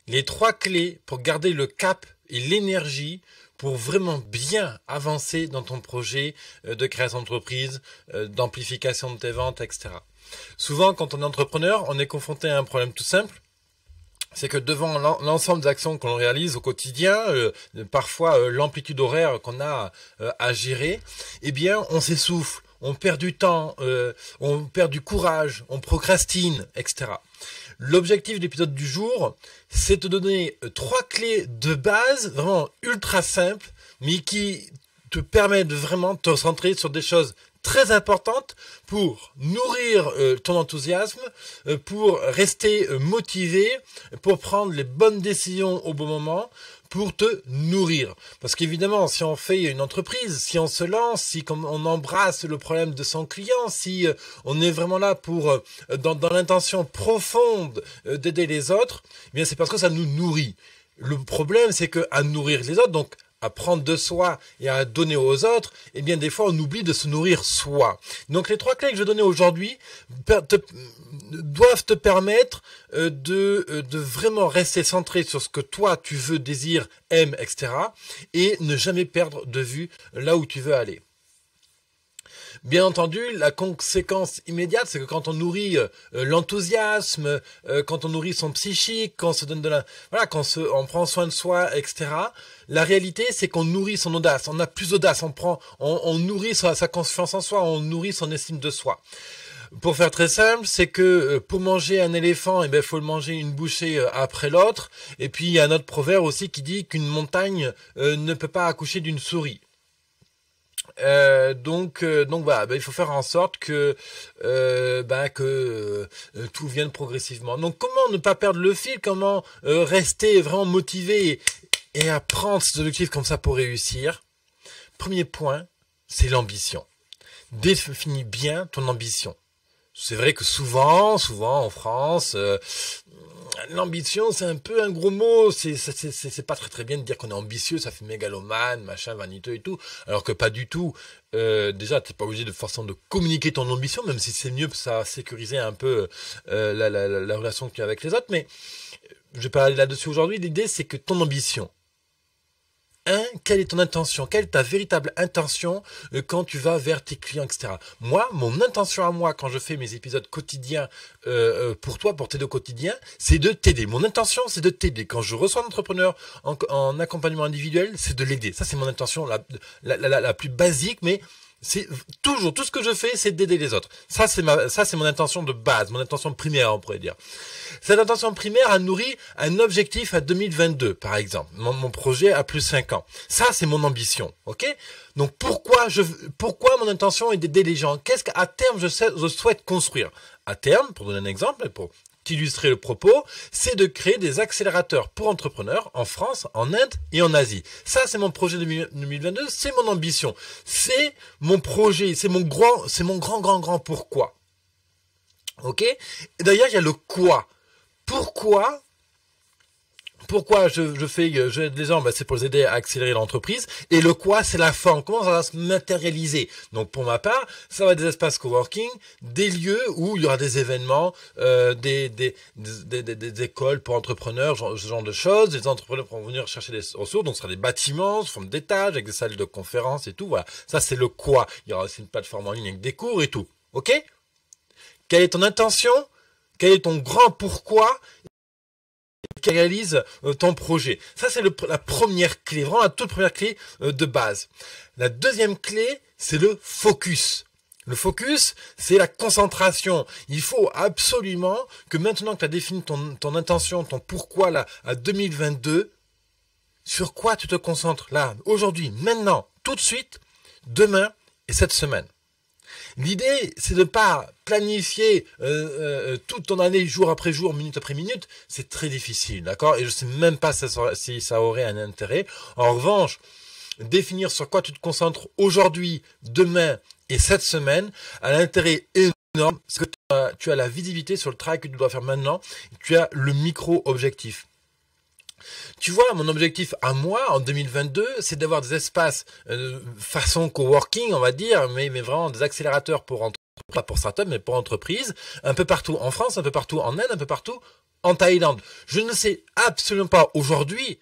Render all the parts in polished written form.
les 3 clés pour garder le cap et l'énergie pour vraiment bien avancer dans ton projet de création d'entreprise, d'amplification de tes ventes, etc. Souvent, quand on est entrepreneur, on est confronté à un problème tout simple. C'est que devant l'ensemble des actions qu'on réalise au quotidien, parfois l'amplitude horaire qu'on a à gérer, eh bien, on s'essouffle, on perd du temps, on perd du courage, on procrastine, etc. L'objectif de l'épisode du jour, c'est de te donner 3 clés de base, vraiment ultra simples, mais qui te permettent de vraiment te centrer sur des choses très importantes pour nourrir ton enthousiasme, pour rester motivé, pour prendre les bonnes décisions au bon moment, pour te nourrir. Parce qu'évidemment, si on fait une entreprise, si on se lance, si on embrasse le problème de son client, si on est vraiment là pour dans l'intention profonde d'aider les autres, eh bien c'est parce que ça nous nourrit. Le problème, c'est que à nourrir les autres, donc à prendre de soi et à donner aux autres, eh bien des fois on oublie de se nourrir soi. Donc les 3 clés que je vais donner aujourd'hui doivent te permettre de vraiment rester centré sur ce que toi tu veux, désires, aimes, etc. et ne jamais perdre de vue là où tu veux aller. Bien entendu, la conséquence immédiate, c'est que quand on nourrit l'enthousiasme, quand on nourrit son psychique, quand on se donne on prend soin de soi, etc. La réalité, c'est qu'on nourrit son audace. On a plus d'audace. On nourrit sa confiance en soi. On nourrit son estime de soi. Pour faire très simple, c'est que pour manger un éléphant, il faut le manger une bouchée après l'autre. Et puis il y a un autre proverbe aussi qui dit qu'une montagne ne peut pas accoucher d'une souris. Donc voilà, il faut faire en sorte que tout vienne progressivement. Donc comment ne pas perdre le fil, comment rester vraiment motivé et apprendre ces objectifs comme ça pour réussir. Premier point, c'est l'ambition. Définis bien ton ambition. C'est vrai que souvent en France, l'ambition, c'est un peu un gros mot. C'est pas très bien de dire qu'on est ambitieux. Ça fait mégalomane, machin, vaniteux et tout. Alors que pas du tout. Déjà, t'es pas obligé de forcément de communiquer ton ambition, même si c'est mieux, ça va sécuriser un peu la relation que tu as avec les autres. Mais je vais pas aller là-dessus aujourd'hui. L'idée, c'est que ton ambition. Quelle est ton intention? Quelle est ta véritable intention quand tu vas vers tes clients, etc. Moi, mon intention à moi, quand je fais mes épisodes quotidiens pour toi, pour t'aider au quotidien, c'est de t'aider. Mon intention, c'est de t'aider. Quand je reçois un entrepreneur en accompagnement individuel, c'est de l'aider. Ça, c'est mon intention la plus basique, mais c'est toujours, tout ce que je fais, c'est d'aider les autres. Ça, c'est mon intention de base, mon intention primaire, on pourrait dire. Cette intention primaire a nourri un objectif à 2022, par exemple. Mon projet a plus 5 ans. Ça, c'est mon ambition, ok? Donc, pourquoi mon intention est d'aider les gens? Qu'est-ce qu'à terme, je souhaite construire? À terme, pour donner un exemple, pour illustrer le propos, c'est de créer des accélérateurs pour entrepreneurs en France, en Inde et en Asie. Ça, c'est mon projet de 2022, c'est mon ambition. C'est mon projet, c'est mon grand pourquoi. Ok? Et d'ailleurs, il y a le quoi. Pourquoi je aide les gens, c'est pour les aider à accélérer l'entreprise. Et le quoi, c'est la forme. Comment ça va se matérialiser? Donc pour ma part, ça va être des espaces coworking, des lieux où il y aura des événements, des écoles pour entrepreneurs, ce genre de choses. Les entrepreneurs vont venir chercher des ressources. Donc ce sera des bâtiments sous forme d'étages avec des salles de conférences et tout. Voilà. Ça c'est le quoi. Il y aura aussi une plateforme en ligne avec des cours et tout. Ok? Quelle est ton intention? Quel est ton grand pourquoi qui réalise ton projet? Ça, c'est la première clé, vraiment la toute première clé de base. La deuxième clé, c'est le focus. Le focus, c'est la concentration. Il faut absolument que maintenant que tu as défini ton intention, ton pourquoi là, à 2022, sur quoi tu te concentres là, aujourd'hui, maintenant, tout de suite, demain et cette semaine. L'idée, c'est de ne pas planifier toute ton année, jour après jour, minute après minute. C'est très difficile, d'accord? Et je ne sais même pas si ça aurait un intérêt. En revanche, définir sur quoi tu te concentres aujourd'hui, demain et cette semaine a l'intérêt énorme, parce que tu as la visibilité sur le travail que tu dois faire maintenant. Tu as le micro-objectif. Tu vois, mon objectif à moi, en 2022, c'est d'avoir des espaces façon coworking, on va dire, mais vraiment des accélérateurs pour entreprises pas pour start-up, mais pour entreprise, un peu partout en France, un peu partout en Inde, un peu partout en Thaïlande. Je ne sais absolument pas aujourd'hui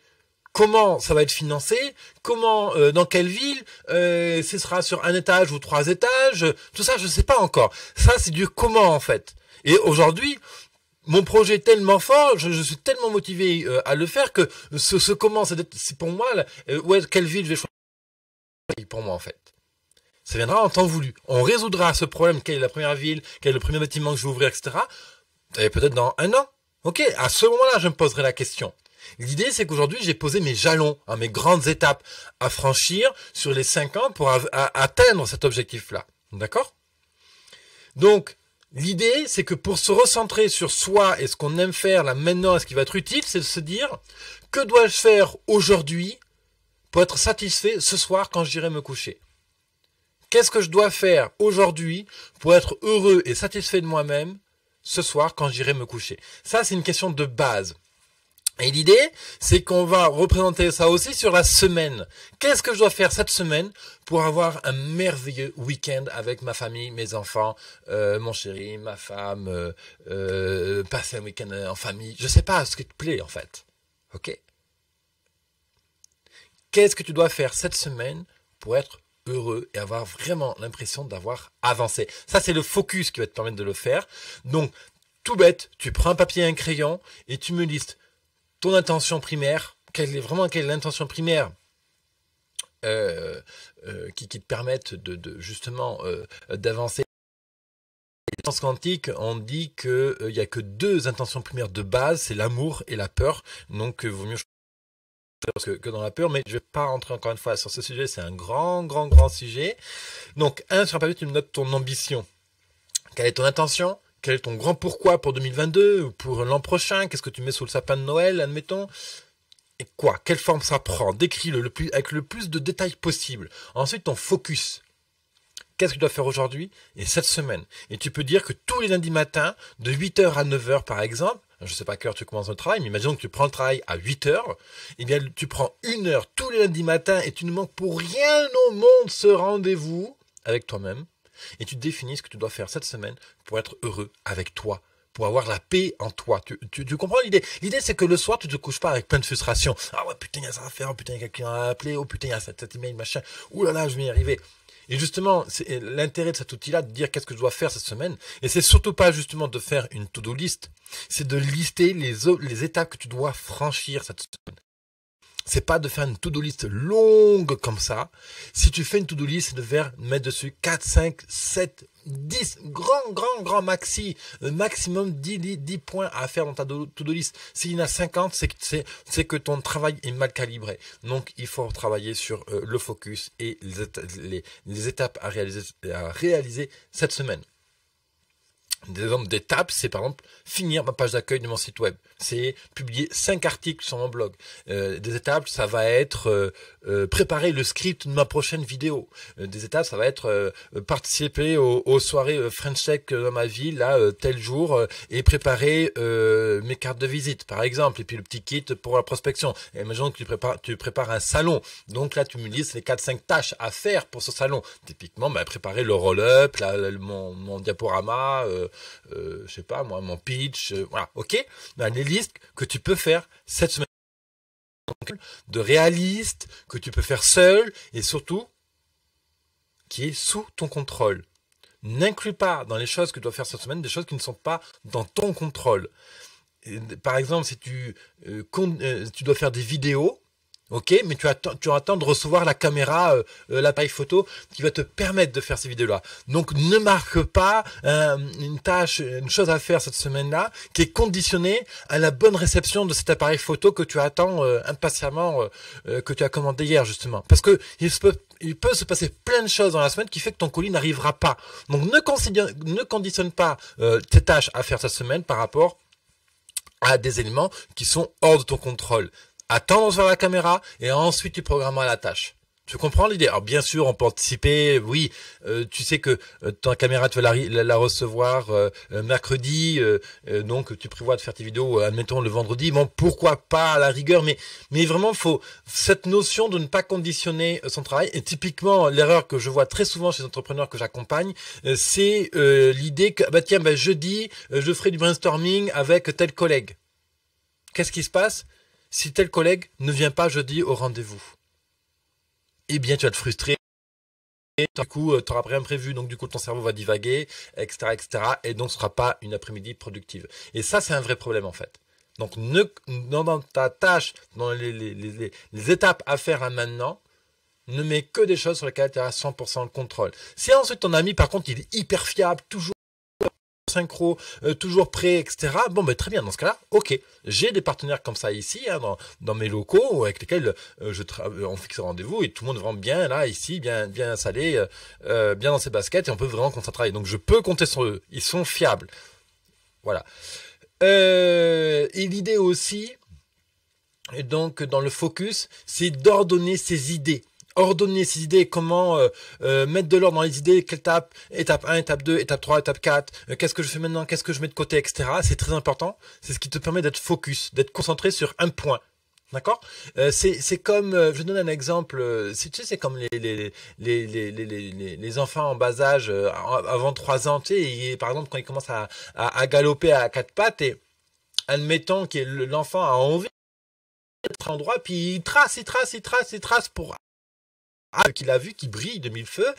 comment ça va être financé, comment, dans quelle ville, ce sera sur un étage ou 3 étages, tout ça je ne sais pas encore. Ça c'est du comment en fait. Et aujourd'hui, mon projet est tellement fort, je suis tellement motivé à le faire que ce comment, c'est pour moi, quelle ville je vais choisir pour moi en fait. Ça viendra en temps voulu. On résoudra ce problème, quelle est la première ville, quel est le premier bâtiment que je vais ouvrir, etc. Et peut-être dans 1 an. Ok, à ce moment-là, je me poserai la question. L'idée, c'est qu'aujourd'hui, j'ai posé mes jalons, mes grandes étapes à franchir sur les 5 ans pour atteindre cet objectif-là. D'accord? Donc, l'idée, c'est que pour se recentrer sur soi et ce qu'on aime faire là maintenant et ce qui va être utile, c'est de se dire, que dois-je faire aujourd'hui pour être satisfait ce soir quand j'irai me coucher? Qu'est-ce que je dois faire aujourd'hui pour être heureux et satisfait de moi-même ce soir quand j'irai me coucher? Ça, c'est une question de base. Et l'idée, c'est qu'on va représenter ça aussi sur la semaine. Qu'est-ce que je dois faire cette semaine pour avoir un merveilleux week-end avec ma famille, mes enfants, mon chéri, ma femme, passer un week-end en famille. Je sais pas ce qui te plaît en fait. Ok? Qu'est-ce que tu dois faire cette semaine pour être heureux et avoir vraiment l'impression d'avoir avancé? Ça, c'est le focus qui va te permettre de le faire. Donc, tout bête, tu prends un papier et un crayon et tu me listes ton intention primaire. Quelle est l'intention primaire qui te permette de justement d'avancer? En sciences quantiques, on dit qu'il n'y a que 2 intentions primaires de base, c'est l'amour et la peur. Donc, vaut mieux que dans la peur, mais je vais pas rentrer encore une fois sur ce sujet, c'est un grand sujet. Donc, sur un papier, tu me notes ton ambition. Quelle est ton intention? Quel est ton grand pourquoi pour 2022 ou pour l'an prochain? Qu'est-ce que tu mets sous le sapin de Noël, admettons? Et quoi? Quelle forme ça prend? Décris-le avec le plus de détails possible. Ensuite, ton focus. Qu'est-ce que tu dois faire aujourd'hui et cette semaine? Et tu peux dire que tous les lundis matins, de 8h à 9h par exemple, je ne sais pas à quelle heure tu commences le travail, mais imaginons que tu prends le travail à 8h, eh bien tu prends 1 heure tous les lundis matins et tu ne manques pour rien au monde ce rendez-vous avec toi-même. Et tu définis ce que tu dois faire cette semaine pour être heureux avec toi, pour avoir la paix en toi. Tu comprends l'idée? L'idée, c'est que le soir, tu te couches pas avec plein de frustration. Ah ouais, putain, il y a ça à faire, oh putain, il y a quelqu'un à appeler, oh putain, il y a cet email, machin, ouh là là, je vais y arriver. Et justement, c'est l'intérêt de cet outil-là, de dire qu'est-ce que je dois faire cette semaine. Et c'est surtout pas justement de faire une to-do list, c'est de lister les étapes que tu dois franchir cette semaine. C'est pas de faire une to-do list longue comme ça. Si tu fais une to-do list, c'est de mettre dessus 4, 5, 7, 10, grand maxi, maximum 10 points à faire dans ta to-do list. S'il y en a 50, c'est que ton travail est mal calibré. Donc, il faut travailler sur le focus et les étapes à réaliser cette semaine. Des exemples d'étapes, c'est par exemple finir ma page d'accueil de mon site web. C'est publier 5 articles sur mon blog. Des étapes, ça va être préparer le script de ma prochaine vidéo. Des étapes, ça va être participer aux soirées French Tech dans ma ville, là, tel jour, et préparer mes cartes de visite, par exemple. Et puis le petit kit pour la prospection. Et imaginons que tu prépares un salon. Donc là, tu me dis, c'est les 4-5 tâches à faire pour ce salon. Typiquement, préparer le roll-up, mon diaporama, je sais pas moi, mon pitch, voilà, ok. Les listes que tu peux faire cette semaine, de réalistes que tu peux faire seul et surtout qui est sous ton contrôle. N'inclus pas dans les choses que tu dois faire cette semaine des choses qui ne sont pas dans ton contrôle. Par exemple, si tu dois faire des vidéos. Ok, mais tu attends de recevoir la caméra, l'appareil photo qui va te permettre de faire ces vidéos-là. Donc, ne marque pas une chose à faire cette semaine-là qui est conditionnée à la bonne réception de cet appareil photo que tu attends impatiemment, que tu as commandé hier justement. Parce que il peut se passer plein de choses dans la semaine qui fait que ton colis n'arrivera pas. Donc, ne conditionne pas tes tâches à faire cette semaine par rapport à des éléments qui sont hors de ton contrôle. Attends de voir la caméra et ensuite tu programmeras la tâche. Tu comprends l'idée? Alors bien sûr, on peut anticiper, oui, tu sais que ta caméra, tu vas la recevoir mercredi, donc tu prévois de faire tes vidéos, admettons, le vendredi. Bon, pourquoi pas à la rigueur, mais vraiment, faut cette notion de ne pas conditionner son travail. Et typiquement, l'erreur que je vois très souvent chez les entrepreneurs que j'accompagne, c'est l'idée que, bah tiens, bah, jeudi, je ferai du brainstorming avec tel collègue. Qu'est-ce qui se passe si tel collègue ne vient pas jeudi au rendez-vous? Eh bien, tu vas te frustrer. Et du coup, tu n'auras rien prévu, donc du coup, ton cerveau va divaguer, etc., etc., et donc ce ne sera pas une après-midi productive. Et ça, c'est un vrai problème, en fait. Donc, dans ta tâche, dans les étapes à faire à maintenant, ne mets que des choses sur lesquelles tu as 100% le contrôle. Si ensuite ton ami, par contre, il est hyper fiable, toujours synchro, toujours prêt, etc. Bon, ben très bien, dans ce cas-là, ok. J'ai des partenaires comme ça ici, hein, dans mes locaux, avec lesquels on fixe un rendez-vous et tout le monde est vraiment bien là, ici, bien installé, bien dans ses baskets, et on peut vraiment commencer à travailler. Donc je peux compter sur eux, ils sont fiables. Voilà. Et l'idée aussi, et donc dans le focus, c'est d'ordonner ses idées. Ordonner ses idées, comment mettre de l'ordre dans les idées, quelle étape 1, étape 2, étape 3, étape 4, qu'est-ce que je fais maintenant, qu'est-ce que je mets de côté, etc. C'est très important, c'est ce qui te permet d'être focus, d'être concentré sur un point. D'accord? C'est comme, je donne un exemple, tu sais, c'est comme les enfants en bas âge, avant 3 ans, tu sais, et, par exemple, quand ils commencent à galoper à 4 pattes, et admettons que l'enfant a envie d'être en droit, puis il trace pour qu'il a vu qui brille de mille feux,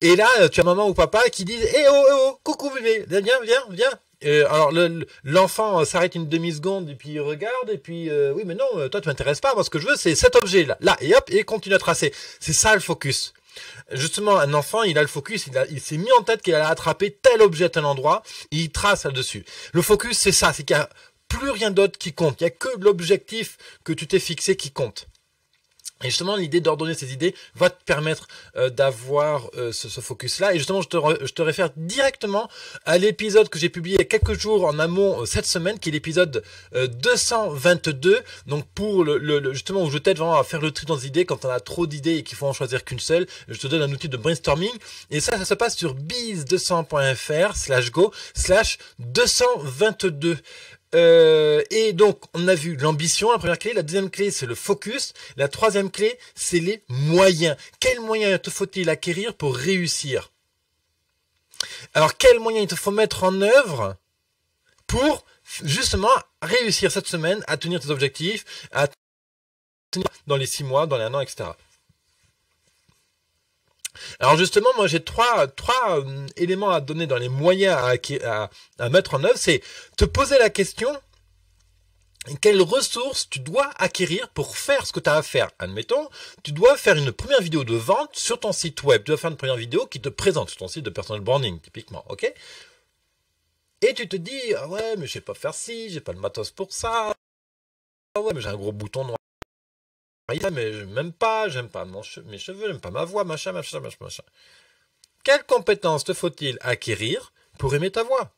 et là tu as maman ou papa qui disent oh coucou bébé, viens. Alors l'enfant s'arrête une demi-seconde et puis il regarde et puis oui mais non, toi tu m'intéresses pas, moi ce que je veux c'est cet objet là et hop, et continue à tracer. C'est ça le focus. Justement, un enfant, il a le focus, il s'est mis en tête qu'il allait attraper tel objet à tel endroit, et il trace là-dessus. Le focus, c'est ça, c'est qu'il n'y a plus rien d'autre qui compte, il n'y a que l'objectif que tu t'es fixé qui compte. Et justement, l'idée d'ordonner ces idées va te permettre d'avoir ce focus-là. Et justement, je te réfère directement à l'épisode que j'ai publié il y a quelques jours en amont cette semaine, qui est l'épisode 222. Donc pour justement où je t'aide vraiment à faire le tri dans les idées quand on a trop d'idées et qu'il faut en choisir qu'une seule. Je te donne un outil de brainstorming. Et ça se passe sur biz200.fr/go/222. Et donc, on a vu l'ambition, la première clé. La deuxième clé, c'est le focus. La troisième clé, c'est les moyens. Quels moyens te faut-il acquérir pour réussir? Alors, quels moyens il te faut mettre en œuvre pour, justement, réussir cette semaine à tenir tes objectifs, à tenir dans les 6 mois, dans les 1 an, etc. Alors justement, moi j'ai trois éléments à donner dans les moyens à mettre en œuvre. C'est te poser la question, quelles ressources tu dois acquérir pour faire ce que tu as à faire. Admettons, tu dois faire une première vidéo de vente sur ton site web. Tu dois faire une première vidéo qui te présente sur ton site de personal branding, typiquement. Ok? Et tu te dis, ah ouais, mais je sais pas faire ci, j'ai pas le matos pour ça. Ah ouais, mais j'ai un gros bouton noir. Mais j'aime pas mes cheveux, j'aime pas ma voix, machin. Quelles compétences te faut-il acquérir pour aimer ta voix?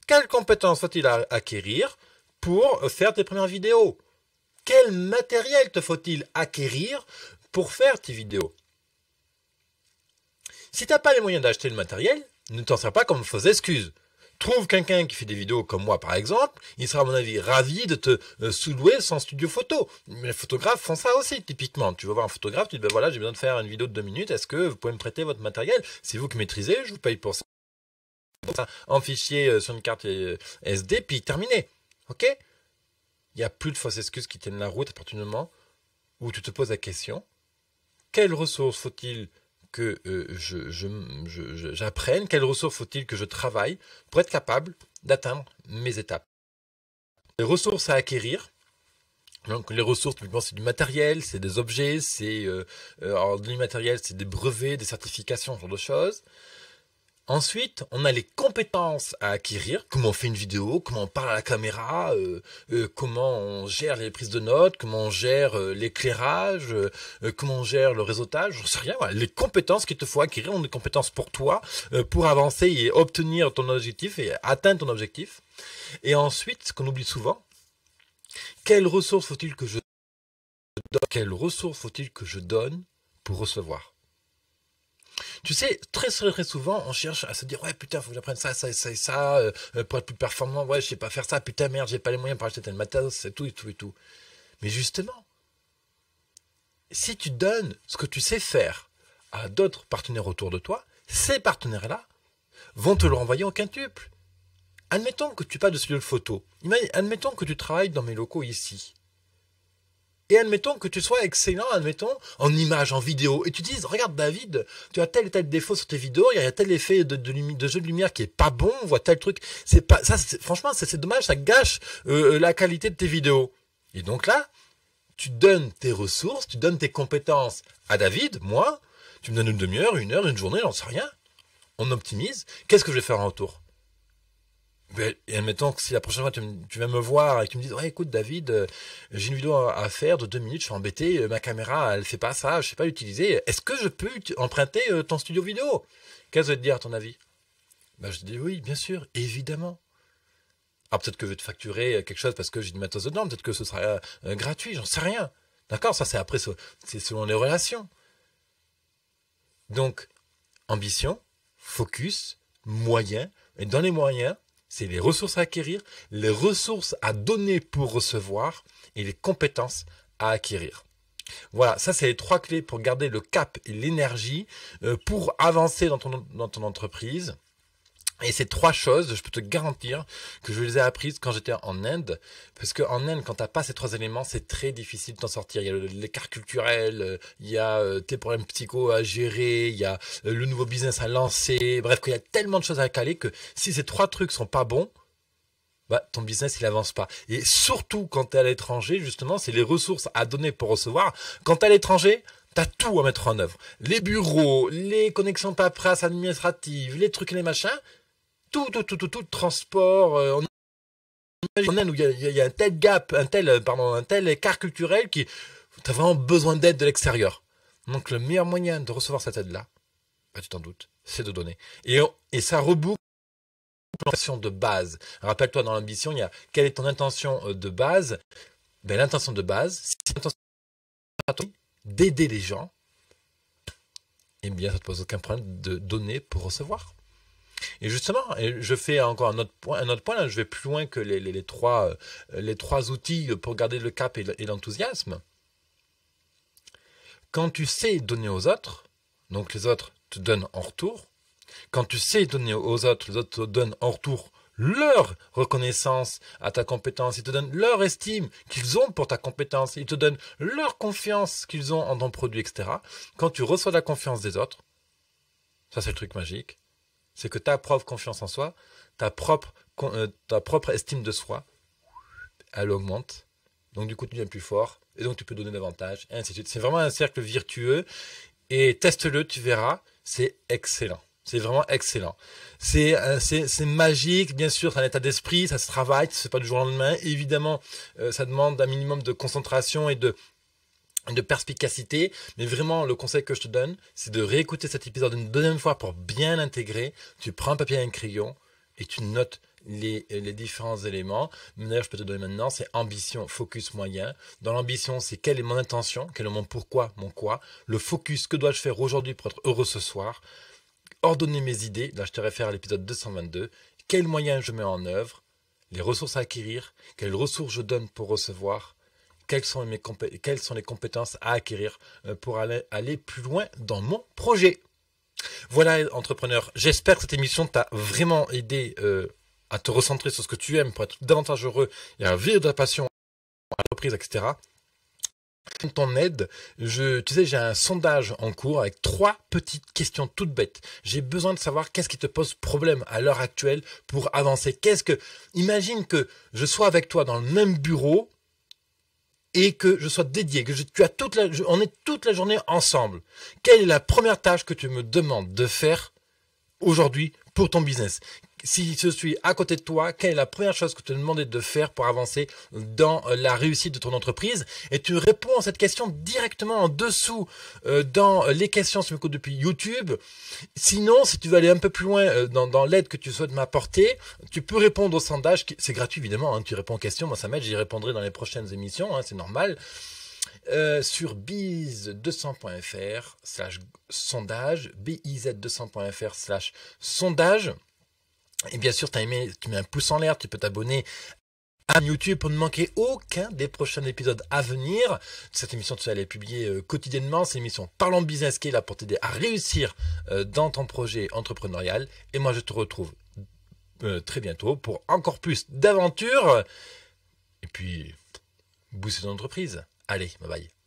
Quelles compétences faut-il acquérir pour faire tes premières vidéos? Quel matériel te faut-il acquérir pour faire tes vidéos? Si tu n'as pas les moyens d'acheter le matériel, ne t'en sers pas comme fausse excuse. Trouve quelqu'un qui fait des vidéos comme moi par exemple, il sera à mon avis ravi de te sous-louer son studio photo. Mais les photographes font ça aussi typiquement. Tu vas voir un photographe, tu te dis ben voilà, j'ai besoin de faire une vidéo de 2 minutes, est-ce que vous pouvez me prêter votre matériel? C'est vous qui maîtrisez, je vous paye pour ça. En fichier sur une carte SD, puis terminé. Ok? Il n'y a plus de fausses excuses qui tiennent la route à partir du moment où tu te poses la question, quelles ressources faut-il que j'apprenne, quelles ressources faut-il que je travaille pour être capable d'atteindre mes étapes. Les ressources à acquérir, donc les ressources, c'est du matériel, c'est des objets, c'est du matériel, c'est des brevets, des certifications, ce genre de choses. Ensuite, on a les compétences à acquérir, comment on fait une vidéo, comment on parle à la caméra, comment on gère les prises de notes, comment on gère l'éclairage, comment on gère le réseautage, j'en sais rien. Voilà. Les compétences qu'il te faut acquérir, ont des compétences pour toi, pour avancer et obtenir ton objectif et atteindre ton objectif. Et ensuite, ce qu'on oublie souvent, quelles ressources faut-il que je donne pour recevoir. Tu sais, très souvent, on cherche à se dire, ouais, putain, faut que j'apprenne ça, pour être plus performant, ouais, je sais pas faire ça, putain, merde, j'ai pas les moyens pour acheter tel matos, c'est tout et tout et tout. Mais justement, si tu donnes ce que tu sais faire à d'autres partenaires autour de toi, ces partenaires-là vont te le renvoyer au quintuple. Admettons que tu passes de studio de photo. Admettons que tu travailles dans mes locaux ici. Et admettons que tu sois excellent, admettons, en images, en vidéo. Et tu dises, regarde David, tu as tel et tel défaut sur tes vidéos, il y a tel effet de jeu de lumière qui est pas bon, on voit tel truc. Franchement, c'est dommage, ça gâche la qualité de tes vidéos. Et donc là, tu donnes tes ressources, tu donnes tes compétences à David, moi, tu me donnes une demi-heure, une heure, une journée, j'en sais rien. On optimise. Qu'est-ce que je vais faire en retour? Et admettons que si la prochaine fois tu viens me voir et que tu me dis, ouais, écoute David, j'ai une vidéo à faire de 2 minutes, je suis embêté, ma caméra elle fait pas ça, je sais pas l'utiliser, est-ce que je peux emprunter ton studio vidéo? Qu'est-ce que je vais te dire à ton avis? Je te dis oui, bien sûr, évidemment. Alors peut-être que je vais te facturer quelque chose parce que j'ai du matos dedans, peut-être que ce sera gratuit, j'en sais rien. D'accord, ça c'est après, c'est selon les relations. Donc, ambition, focus, moyens, et dans les moyens, c'est les ressources à acquérir, les ressources à donner pour recevoir et les compétences à acquérir. Voilà, ça c'est les 3 clés pour garder le cap et l'énergie pour avancer dans ton entreprise. Et ces 3 choses, je peux te garantir que je les ai apprises quand j'étais en Inde. Parce qu'en Inde, quand tu n'as pas ces 3 éléments, c'est très difficile de t'en sortir. Il y a l'écart culturel, il y a tes problèmes psycho à gérer, il y a le nouveau business à lancer. Bref, il y a tellement de choses à caler que si ces 3 trucs sont pas bons, ton business il avance pas. Et surtout quand tu es à l'étranger, justement, c'est les ressources à donner pour recevoir. Quand tu es à l'étranger, t'as tout à mettre en œuvre. Les bureaux, les connexions paperasse administratives, les trucs et les machins. Tout, transport, en Inde où il y a un tel gap, un tel écart culturel qui, t'as vraiment besoin d'aide de l'extérieur. Donc le meilleur moyen de recevoir cette aide-là, tu t'en doutes, c'est de donner. Et ça reboucle l'intention de base. Rappelle-toi, dans l'ambition, il y a quelle est ton intention de base? L'intention de base, c'est l'intention d'aider les gens, ça ne te pose aucun problème de donner pour recevoir. Et justement, je fais encore un autre point là, je vais plus loin que les trois outils pour garder le cap et l'enthousiasme. Quand tu sais donner aux autres, donc les autres te donnent en retour. Quand tu sais donner aux autres, les autres te donnent en retour leur reconnaissance à ta compétence, ils te donnent leur estime qu'ils ont pour ta compétence, ils te donnent leur confiance qu'ils ont en ton produit, etc. Quand tu reçois la confiance des autres, ça c'est le truc magique, c'est que ta propre confiance en soi, ta propre estime de soi, elle augmente. Donc du coup, tu deviens plus fort et donc tu peux donner davantage, et ainsi de suite. C'est vraiment un cercle vertueux et teste-le, tu verras, c'est excellent. C'est vraiment excellent. C'est magique, bien sûr, c'est un état d'esprit, ça se travaille, ça se fait pas du jour au lendemain. Évidemment, ça demande un minimum de concentration et de perspicacité, mais vraiment le conseil que je te donne, c'est de réécouter cet épisode une deuxième fois pour bien l'intégrer. Tu prends un papier et un crayon et tu notes les différents éléments. D'ailleurs, je peux te donner maintenant, c'est ambition, focus, moyen. Dans l'ambition, c'est quelle est mon intention, quel est mon pourquoi, mon quoi. Le focus, que dois-je faire aujourd'hui pour être heureux ce soir. Ordonner mes idées, là je te réfère à l'épisode 222. Quels moyens je mets en œuvre, les ressources à acquérir, quelles ressources je donne pour recevoir. Quelles sont les compétences à acquérir pour aller plus loin dans mon projet. Voilà, entrepreneur. J'espère que cette émission t'a vraiment aidé à te recentrer sur ce que tu aimes pour être davantage heureux et à vivre de ta passion à l'entreprise, etc. Ton aide, tu sais, j'ai un sondage en cours avec 3 petites questions toutes bêtes. J'ai besoin de savoir qu'est-ce qui te pose problème à l'heure actuelle pour avancer. Imagine que je sois avec toi dans le même bureau et que je sois dédié, que on est toute la journée ensemble. Quelle est la première tâche que tu me demandes de faire aujourd'hui pour ton business? Si je suis à côté de toi, quelle est la première chose que tu te demandais de faire pour avancer dans la réussite de ton entreprise? Et tu réponds à cette question directement en dessous dans les questions si tu m'écoutes depuis YouTube. Sinon, si tu veux aller un peu plus loin dans l'aide que tu souhaites m'apporter, tu peux répondre au sondage. C'est gratuit évidemment, hein, tu réponds aux questions, moi ça m'aide, j'y répondrai dans les prochaines émissions, hein, c'est normal. sur biz200.fr/sondage, biz200.fr/sondage. Et bien sûr, tu mets un pouce en l'air, tu peux t'abonner à YouTube pour ne manquer aucun des prochains épisodes à venir. Cette émission, tu vas la publier quotidiennement. C'est l'émission Parlons Business qui est là pour t'aider à réussir dans ton projet entrepreneurial. Et moi, je te retrouve très bientôt pour encore plus d'aventures. Et puis, booster ton entreprise. Allez, bye bye.